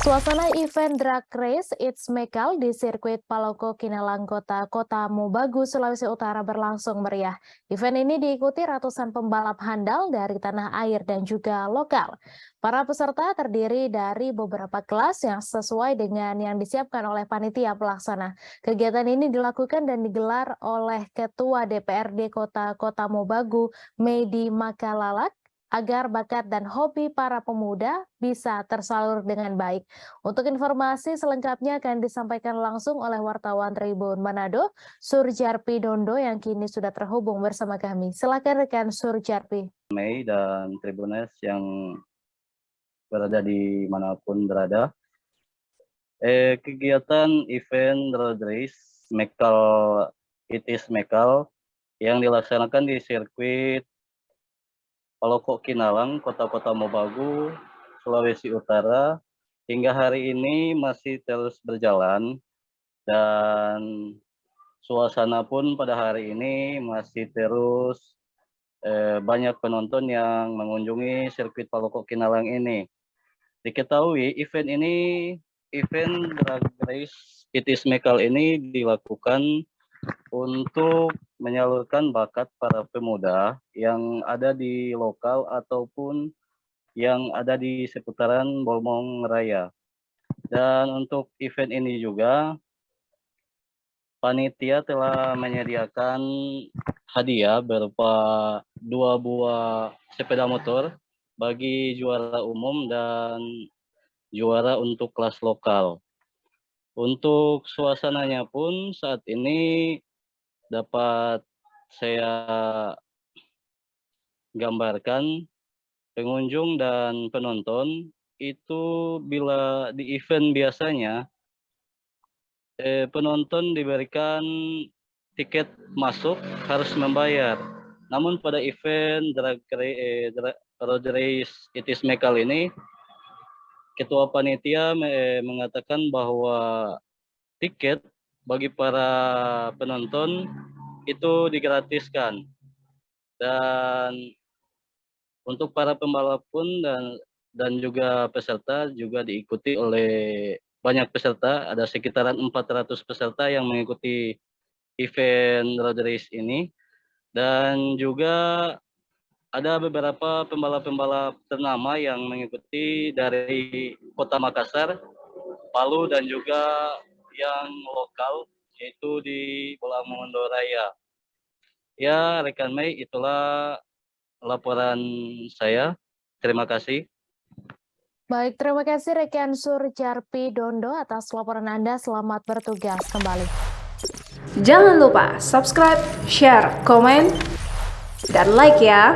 Suasana event drag race It's Mekal di sirkuit Paloko Kinalang Kota Mobagu, Sulawesi Utara berlangsung meriah. Event ini diikuti ratusan pembalap handal dari tanah air dan juga lokal. Para peserta terdiri dari beberapa kelas yang sesuai dengan yang disiapkan oleh panitia pelaksana. Kegiatan ini dilakukan dan digelar oleh Ketua DPRD Kota Mobagu, Medi Makalalak, agar bakat dan hobi para pemuda bisa tersalur dengan baik. Untuk informasi selengkapnya akan disampaikan langsung oleh wartawan Tribun Manado, Surjarpi Dondo yang kini sudah terhubung bersama kami. Silakan rekan Surjarpi. Mei dan Tribunes yang berada di manapun berada. Kegiatan event road race Mekal It Is Mekal yang dilaksanakan di sirkuit Paloko Kinalang, Kota Mobagu, Sulawesi Utara, hingga hari ini masih terus berjalan dan suasana pun pada hari ini masih terus banyak penonton yang mengunjungi sirkuit Paloko Kinalang ini. Diketahui event drag race It Is Mekal ini dilakukan untuk menyalurkan bakat para pemuda yang ada di lokal ataupun yang ada di seputaran Bolmong Raya. Dan untuk event ini juga panitia telah menyediakan hadiah berupa 2 buah sepeda motor bagi juara umum dan juara untuk kelas lokal. Untuk suasananya pun saat ini dapat saya gambarkan, pengunjung dan penonton itu bila di event biasanya penonton diberikan tiket masuk harus membayar. Namun pada event road race It Is Mekal ini, Ketua Panitia mengatakan bahwa tiket bagi para penonton itu digratiskan. Dan untuk para pembalap pun dan juga peserta juga diikuti oleh banyak peserta, ada sekitaran 400 peserta yang mengikuti event road race ini. Dan juga ada beberapa pembalap-pembalap ternama yang mengikuti dari Kota Makassar, Palu, dan juga yang lokal, yaitu di Bolmong Raya. Ya, rekan Mei, itulah laporan saya. Terima kasih. Baik, terima kasih rekan Surjarpi Dondo atas laporan Anda. Selamat bertugas kembali. Jangan lupa subscribe, share, komen, dan like ya.